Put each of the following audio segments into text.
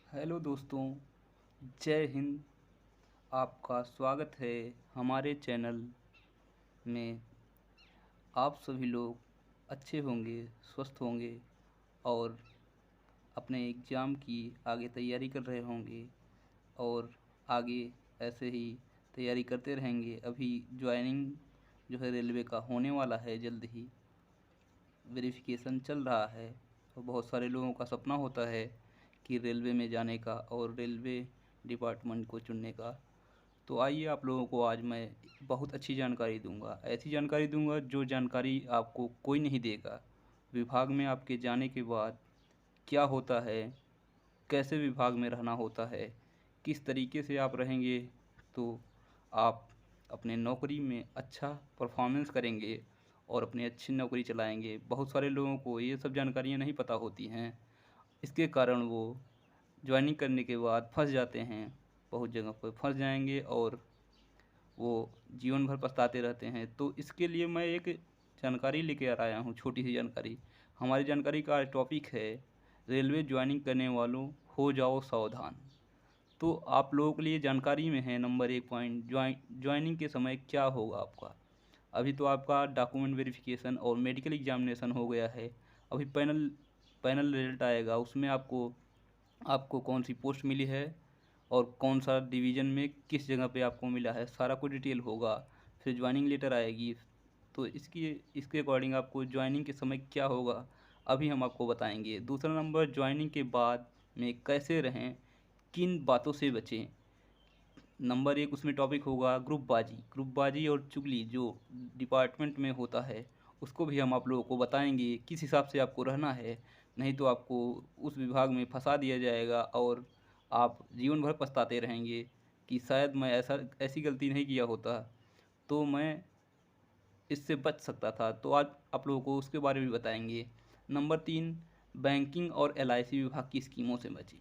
Hello दोस्तों, जय हिंद। आपका स्वागत है हमारे चैनल में। आप सभी लोग अच्छे होंगे, स्वस्थ होंगे और अपने एग्ज़ाम की आगे तैयारी कर रहे होंगे और आगे ऐसे ही तैयारी करते रहेंगे। अभी ज्वाइनिंग जो है रेलवे का होने वाला है, जल्द ही वेरिफिकेशन चल रहा है। तो बहुत सारे लोगों का सपना होता है कि रेलवे में जाने का और रेलवे डिपार्टमेंट को चुनने का। तो आइए, आप लोगों को आज मैं बहुत अच्छी जानकारी दूंगा, ऐसी जानकारी दूंगा जो जानकारी आपको कोई नहीं देगा। विभाग में आपके जाने के बाद क्या होता है, कैसे विभाग में रहना होता है, किस तरीके से आप रहेंगे तो आप अपने नौकरी में अच्छा परफॉर्मेंस करेंगे और अपनी अच्छी नौकरी चलाएंगे। बहुत सारे लोगों को ये सब जानकारियाँ नहीं पता होती हैं, इसके कारण वो ज्वाइनिंग करने के बाद फंस जाते हैं। बहुत जगह पर फंस जाएंगे और वो जीवन भर पछताते रहते हैं। तो इसके लिए मैं एक जानकारी लेके आ आया हूँ, छोटी सी जानकारी। हमारी जानकारी का टॉपिक है, रेलवे ज्वाइनिंग करने वालों हो जाओ सावधान। तो आप लोगों के लिए जानकारी में है, नंबर 1 पॉइंट, ज्वाइनिंग के समय क्या होगा आपका। अभी तो आपका डॉक्यूमेंट वेरिफिकेशन और मेडिकल एग्जामिनेशन हो गया है। अभी पैनल पैनल रिजल्ट आएगा, उसमें आपको आपको कौन सी पोस्ट मिली है और कौन सा डिवीज़न में किस जगह पे आपको मिला है, सारा कुछ डिटेल होगा। फिर ज्वाइनिंग लेटर आएगी। तो इसके अकॉर्डिंग आपको ज्वाइनिंग के समय क्या होगा, अभी हम आपको बताएंगे। दूसरा नंबर, ज्वाइनिंग के बाद में कैसे रहें, किन बातों से बचें। नंबर 1 उसमें टॉपिक होगा ग्रुपबाजी और चुगली जो डिपार्टमेंट में होता है, उसको भी हम आप लोगों को बताएंगे किस हिसाब से आपको रहना है। नहीं तो आपको उस विभाग में फंसा दिया जाएगा और आप जीवन भर पछताते रहेंगे कि शायद मैं ऐसी गलती नहीं किया होता तो मैं इससे बच सकता था। तो आज आप लोगों को उसके बारे में बताएंगे। नंबर 3, बैंकिंग और एलआईसी विभाग की स्कीमों से बची।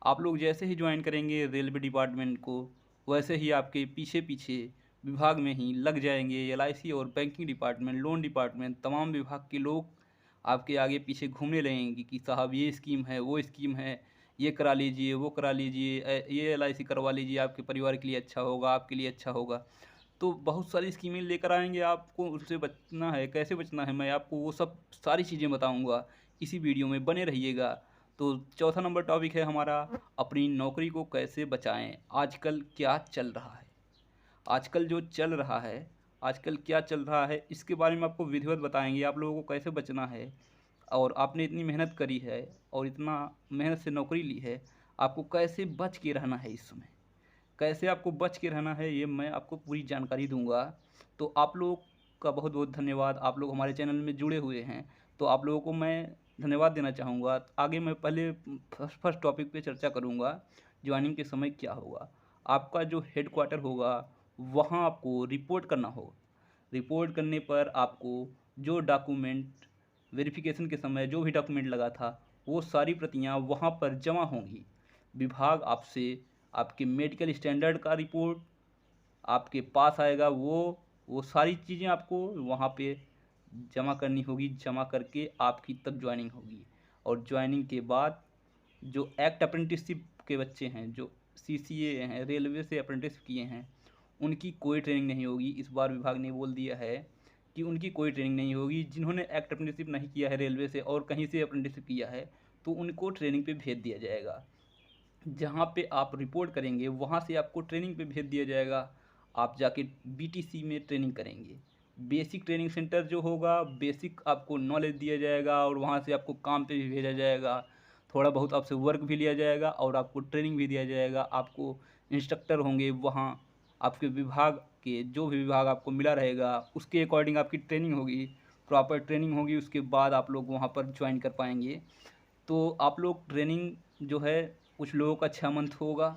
आप लोग जैसे ही ज्वाइन करेंगे रेलवे डिपार्टमेंट को, वैसे ही आपके पीछे पीछे विभाग में ही लग जाएंगे एलआईसी और बैंकिंग डिपार्टमेंट, लोन डिपार्टमेंट, तमाम विभाग के लोग आपके आगे पीछे घूमने लगेंगे कि साहब ये स्कीम है, वो स्कीम है, ये करा लीजिए, वो करा लीजिए, ये एलआईसी करवा लीजिए, आपके परिवार के लिए अच्छा होगा, आपके लिए अच्छा होगा। तो बहुत सारी स्कीमें लेकर आएंगे, आपको उससे बचना है। कैसे बचना है, मैं आपको वो सब सारी चीज़ें बताऊंगा। इसी वीडियो में बने रहिएगा। तो चौथा नंबर टॉपिक है हमारा, अपनी नौकरी को कैसे बचाएं। आजकल क्या चल रहा है, आजकल जो चल रहा है, आजकल क्या चल रहा है, इसके बारे में आपको विधिवत बताएंगे आप लोगों को कैसे बचना है। और आपने इतनी मेहनत करी है और इतना मेहनत से नौकरी ली है, आपको कैसे बच के रहना है इस समय, कैसे आपको बच के रहना है, ये मैं आपको पूरी जानकारी दूंगा। तो आप लोगों का बहुत बहुत धन्यवाद, आप लोग हमारे चैनल में जुड़े हुए हैं। तो आप लोगों को मैं धन्यवाद देना चाहूँगा। आगे मैं पहले फर्स्ट टॉपिक पे चर्चा करूँगा, ज्वाइनिंग के समय क्या होगा। आपका जो हेड क्वार्टर होगा वहाँ आपको रिपोर्ट करना होगा। रिपोर्ट करने पर आपको जो डॉक्यूमेंट वेरिफिकेशन के समय जो भी डॉक्यूमेंट लगा था, वो सारी प्रतियां वहां पर जमा होंगी। विभाग आपसे आपके मेडिकल स्टैंडर्ड का रिपोर्ट आपके पास आएगा, वो सारी चीज़ें आपको वहाँ पे जमा करनी होगी। जमा करके आपकी तब ज्वाइनिंग होगी। और ज्वाइनिंग के बाद जो एक्ट अप्रेंटिसशिप के बच्चे हैं, जो सीसीए हैं, रेलवे से अप्रेंटिस किए हैं, उनकी कोई ट्रेनिंग नहीं होगी। इस बार विभाग ने बोल दिया है कि उनकी कोई ट्रेनिंग नहीं होगी। जिन्होंने एक्ट अप्रेंटिसशिप नहीं किया है रेलवे से और कहीं से अप्रेंटिसशिप किया है, तो उनको ट्रेनिंग पे भेज दिया जाएगा। जहाँ पे आप रिपोर्ट करेंगे वहाँ से आपको ट्रेनिंग पे भेज दिया जाएगा। आप जाके बीटीसी में ट्रेनिंग करेंगे। बेसिक ट्रेनिंग सेंटर जो होगा, बेसिक आपको नॉलेज दिया जाएगा और वहाँ से आपको काम पे भी भेजा जाएगा। थोड़ा बहुत आपसे वर्क भी लिया जाएगा और आपको ट्रेनिंग भी दिया जाएगा। आपको इंस्ट्रक्टर होंगे वहाँ, आपके विभाग के जो भी विभाग आपको मिला रहेगा उसके अकॉर्डिंग आपकी ट्रेनिंग होगी, प्रॉपर ट्रेनिंग होगी। उसके बाद आप लोग वहाँ पर ज्वाइन कर पाएंगे। तो आप लोग ट्रेनिंग जो है, कुछ लोगों का 6 मंथ होगा,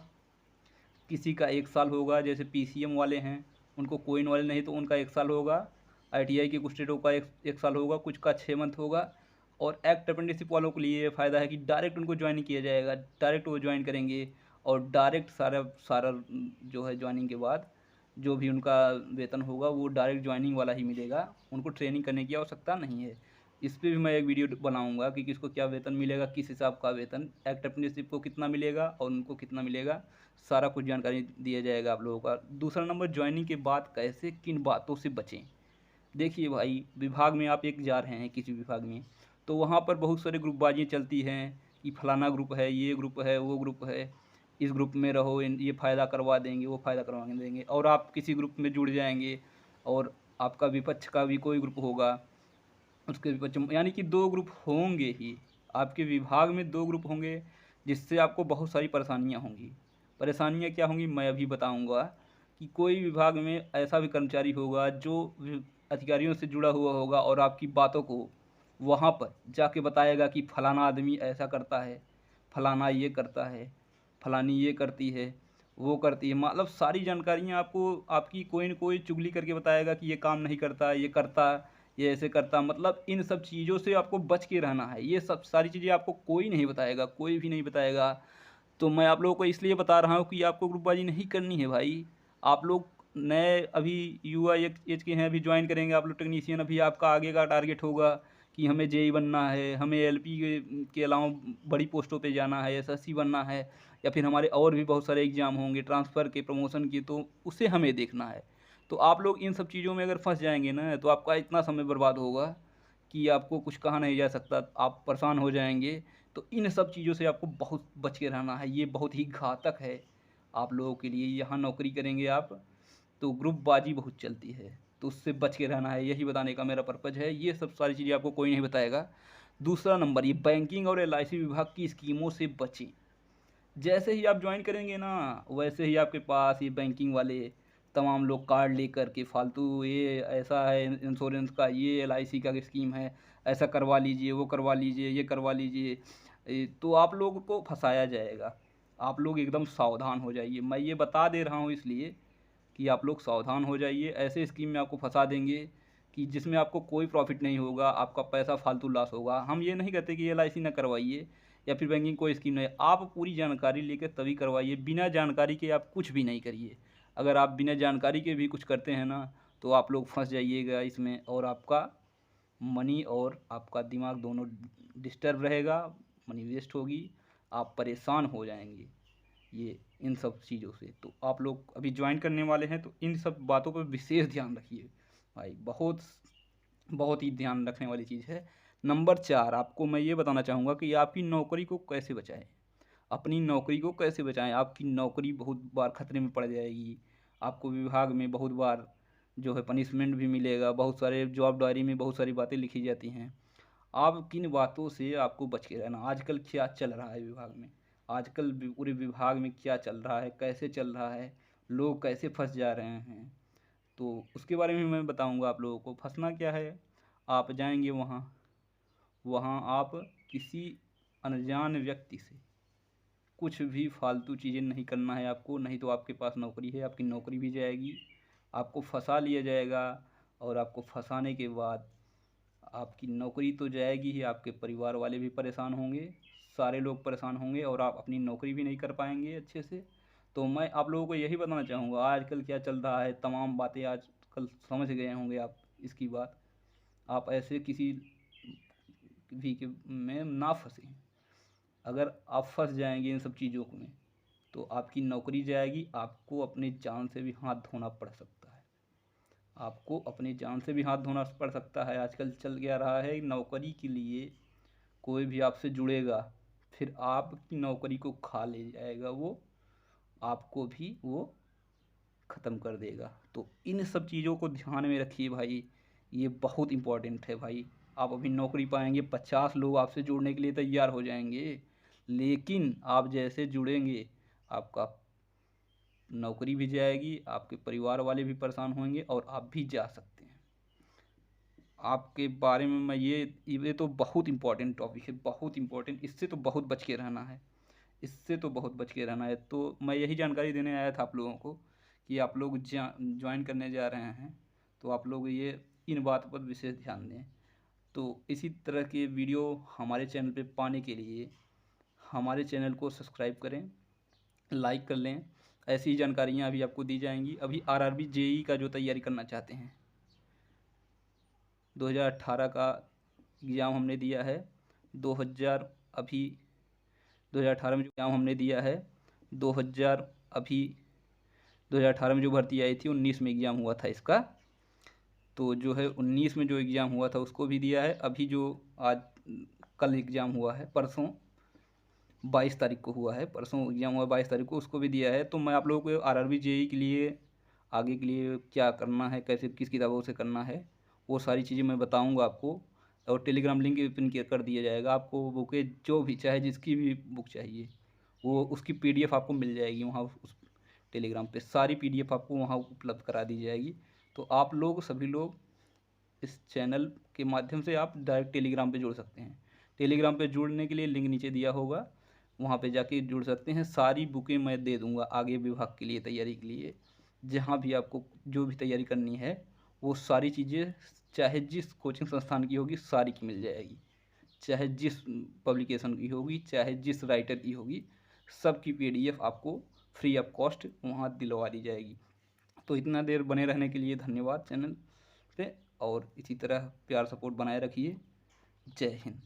किसी का 1 साल होगा। जैसे पीसीएम वाले हैं, उनको कोई नॉलेज नहीं तो उनका 1 साल होगा। आईटीआई के कुछ स्टेटों का एक साल होगा, कुछ का 6 मंथ होगा। और एक्ट अप्रेंटिसशिप वालों के लिए ये फ़ायदा है कि डायरेक्ट उनको ज्वाइन किया जाएगा, डायरेक्ट वो ज्वाइन करेंगे और डायरेक्ट सारा सारा जो है ज्वाइनिंग के बाद जो भी उनका वेतन होगा वो डायरेक्ट ज्वाइनिंग वाला ही मिलेगा। उनको ट्रेनिंग करने की आवश्यकता नहीं है। इस पे भी मैं एक वीडियो बनाऊंगा कि किसको क्या वेतन मिलेगा, किस हिसाब का वेतन, एक्ट अप्रेंटिसशिप को कितना मिलेगा और उनको कितना मिलेगा, सारा कुछ जानकारी दिया जाएगा आप लोगों का। दूसरा नंबर, ज्वाइनिंग के बाद कैसे किन बातों से बचें। देखिए भाई, विभाग में आप एक जा रहे हैं किसी विभाग में, तो वहाँ पर बहुत सारे ग्रुपबाजियाँ चलती हैं कि फलाना ग्रुप है, ये ग्रुप है, वो ग्रुप है, इस ग्रुप में रहो, ये फ़ायदा करवा देंगे, वो फ़ायदा करवा देंगे, और आप किसी ग्रुप में जुड़ जाएंगे और आपका विपक्ष का भी कोई ग्रुप होगा, उसके विपक्ष यानी कि दो ग्रुप होंगे ही, आपके विभाग में दो ग्रुप होंगे, जिससे आपको बहुत सारी परेशानियाँ होंगी। परेशानियाँ क्या होंगी मैं अभी बताऊँगा। कि कोई विभाग में ऐसा भी कर्मचारी होगा जो अधिकारियों से जुड़ा हुआ होगा और आपकी बातों को वहाँ पर जाके बताएगा कि फलाना आदमी ऐसा करता है, फलाना ये करता है, फलानी ये करती है, वो करती है, मतलब सारी जानकारियाँ आपको आपकी कोई न कोई चुगली करके बताएगा कि ये काम नहीं करता, ये करता, ये ऐसे करता। मतलब इन सब चीज़ों से आपको बच के रहना है। ये सब सारी चीज़ें आपको कोई नहीं बताएगा, कोई भी नहीं बताएगा। तो मैं आप लोगों को इसलिए बता रहा हूँ कि आपको ग्रुपबाजी नहीं करनी है भाई। आप लोग नए अभी युवा एक एज के हैं, अभी ज्वाइन करेंगे आप लोग टेक्नीशियन, अभी आपका आगे का टारगेट होगा कि हमें जेई बनना है, हमें एलपी के अलावा बड़ी पोस्टों पे जाना है, एसएससी बनना है, या फिर हमारे और भी बहुत सारे एग्ज़ाम होंगे ट्रांसफ़र के, प्रमोशन के, तो उसे हमें देखना है। तो आप लोग इन सब चीज़ों में अगर फंस जाएंगे ना, तो आपका इतना समय बर्बाद होगा कि आपको कुछ कहा नहीं जा सकता, आप परेशान हो जाएंगे। तो इन सब चीज़ों से आपको बहुत बच के रहना है, ये बहुत ही घातक है आप लोगों के लिए। यहाँ नौकरी करेंगे आप तो ग्रुपबाजी बहुत चलती है, तो उससे बच के रहना है, यही बताने का मेरा पर्पज़ है। ये सब सारी चीज़ें आपको कोई नहीं बताएगा। दूसरा नंबर, ये बैंकिंग और एलआईसी विभाग की स्कीमों से बचें। जैसे ही आप ज्वाइन करेंगे ना, वैसे ही आपके पास ये बैंकिंग वाले तमाम लोग कार्ड लेकर के फालतू, ये ऐसा है इंश्योरेंस का, ये एलआईसी का स्कीम है, ऐसा करवा लीजिए, वो करवा लीजिए, ये करवा लीजिए। तो आप लोगों को फंसाया जाएगा। आप लोग एकदम सावधान हो जाइए, मैं ये बता दे रहा हूँ इसलिए कि आप लोग सावधान हो जाइए। ऐसे स्कीम में आपको फंसा देंगे कि जिसमें आपको कोई प्रॉफिट नहीं होगा, आपका पैसा फालतू लॉस होगा। हम ये नहीं कहते कि एलआईसी ना करवाइए या फिर बैंकिंग कोई स्कीम नहीं, आप पूरी जानकारी लेकर तभी करवाइए। बिना जानकारी के आप कुछ भी नहीं करिए। अगर आप बिना जानकारी के भी कुछ करते हैं ना, तो आप लोग फंस जाइएगा इसमें, और आपका मनी और आपका दिमाग दोनों डिस्टर्ब रहेगा, मनी वेस्ट होगी, आप परेशान हो जाएंगे ये इन सब चीज़ों से। तो आप लोग अभी ज्वाइन करने वाले हैं, तो इन सब बातों पर विशेष ध्यान रखिए भाई, बहुत बहुत ही ध्यान रखने वाली चीज़ है। नंबर 4, आपको मैं ये बताना चाहूँगा कि आपकी नौकरी को कैसे बचाएं। अपनी नौकरी को कैसे बचाएं, आपकी नौकरी बहुत बार खतरे में पड़ जाएगी। आपको विभाग में बहुत बार जो है पनिशमेंट भी मिलेगा, बहुत सारे जॉब डायरी में बहुत सारी बातें लिखी जाती हैं। आप किन बातों से आपको बच के रहना, आजकल क्या चल रहा है विभाग में, आजकल पूरे विभाग में क्या चल रहा है, कैसे चल रहा है, लोग कैसे फंस जा रहे हैं, तो उसके बारे में मैं बताऊंगा आप लोगों को। फंसना क्या है, आप जाएंगे वहाँ, वहाँ आप किसी अनजान व्यक्ति से कुछ भी फालतू चीज़ें नहीं करना है आपको, नहीं तो आपके पास नौकरी है, आपकी नौकरी भी जाएगी, आपको फंसा लिया जाएगा, और आपको फंसाने के बाद आपकी नौकरी तो जाएगी ही, आपके परिवार वाले भी परेशान होंगे, सारे लोग परेशान होंगे, और आप अपनी नौकरी भी नहीं कर पाएंगे अच्छे से। तो मैं आप लोगों को यही बताना चाहूँगा, आजकल क्या चल रहा है, तमाम बातें आजकल समझ गए होंगे आप इसकी बात। आप ऐसे किसी भी के में ना फंसें। अगर आप फंस जाएंगे इन सब चीज़ों में, तो आपकी नौकरी जाएगी, आपको अपनी जान से भी हाथ धोना पड़ सकता है, आपको अपनी जान से भी हाथ धोना पड़ सकता है। आजकल चल क्या रहा है, नौकरी के लिए कोई भी आपसे जुड़ेगा, फिर आपकी नौकरी को खा ले जाएगा वो, आपको भी वो ख़त्म कर देगा। तो इन सब चीज़ों को ध्यान में रखिए भाई, ये बहुत इम्पोर्टेंट है भाई। आप अभी नौकरी पाएंगे, 50 लोग आपसे जुड़ने के लिए तैयार हो जाएंगे, लेकिन आप जैसे जुड़ेंगे, आपका नौकरी भी जाएगी, आपके परिवार वाले भी परेशान होंगे, और आप भी जा सकते हैं। आपके बारे में मैं ये तो बहुत इम्पोर्टेंट टॉपिक है, बहुत इम्पोर्टेंट, इससे तो बहुत बच के रहना है, इससे तो बहुत बच के रहना है। तो मैं यही जानकारी देने आया था आप लोगों को कि आप लोग ज्वाइन करने जा रहे हैं, तो आप लोग ये इन बातों पर विशेष ध्यान दें। तो इसी तरह के वीडियो हमारे चैनल पे पाने के लिए हमारे चैनल को सब्सक्राइब करें, लाइक कर लें। ऐसी ही जानकारियाँ अभी आपको दी जाएंगी। अभी आरआरबी जेई का जो तैयारी करना चाहते हैं, 2018 का एग्ज़ाम हमने दिया है 2000 अभी 2018 में जो एग्ज़ाम हमने दिया है 2000 अभी 2018 में जो भर्ती आई थी 19 में एग्ज़ाम हुआ था इसका। तो जो है 19 में जो एग्ज़ाम हुआ था उसको भी दिया है। अभी जो आज कल एग्ज़ाम हुआ है, परसों 22 तारीख को हुआ है, परसों एग्ज़ाम हुआ 22 तारीख को, उसको भी दिया है। तो मैं आप लोगों को आरआरबी जेईई के लिए आगे के लिए क्या करना है, कैसे किस किताबों से करना है, वो सारी चीज़ें मैं बताऊंगा आपको। और टेलीग्राम लिंक भी पिन कर दिया जाएगा आपको। वो बुकें जो भी चाहे जिसकी भी बुक चाहिए वो उसकी पीडीएफ आपको मिल जाएगी वहाँ उस टेलीग्राम पे। सारी पीडीएफ आपको वहाँ उपलब्ध करा दी जाएगी। तो आप लोग सभी लोग इस चैनल के माध्यम से आप डायरेक्ट टेलीग्राम पे जुड़ सकते हैं। टेलीग्राम पे जुड़ने के लिए लिंक नीचे दिया होगा, वहाँ पे जाके जुड़ सकते हैं। सारी बुकें मैं दे दूँगा आगे विभाग के लिए, तैयारी के लिए। जहाँ भी आपको जो भी तैयारी करनी है वो सारी चीज़ें चाहे जिस कोचिंग संस्थान की होगी सारी की मिल जाएगी। चाहे जिस पब्लिकेशन की होगी, चाहे जिस राइटर की होगी, सब की पीडीएफ आपको फ्री ऑफ कॉस्ट वहाँ दिलवा दी जाएगी। तो इतना देर बने रहने के लिए धन्यवाद चैनल पे, और इसी तरह प्यार सपोर्ट बनाए रखिए। जय हिंद।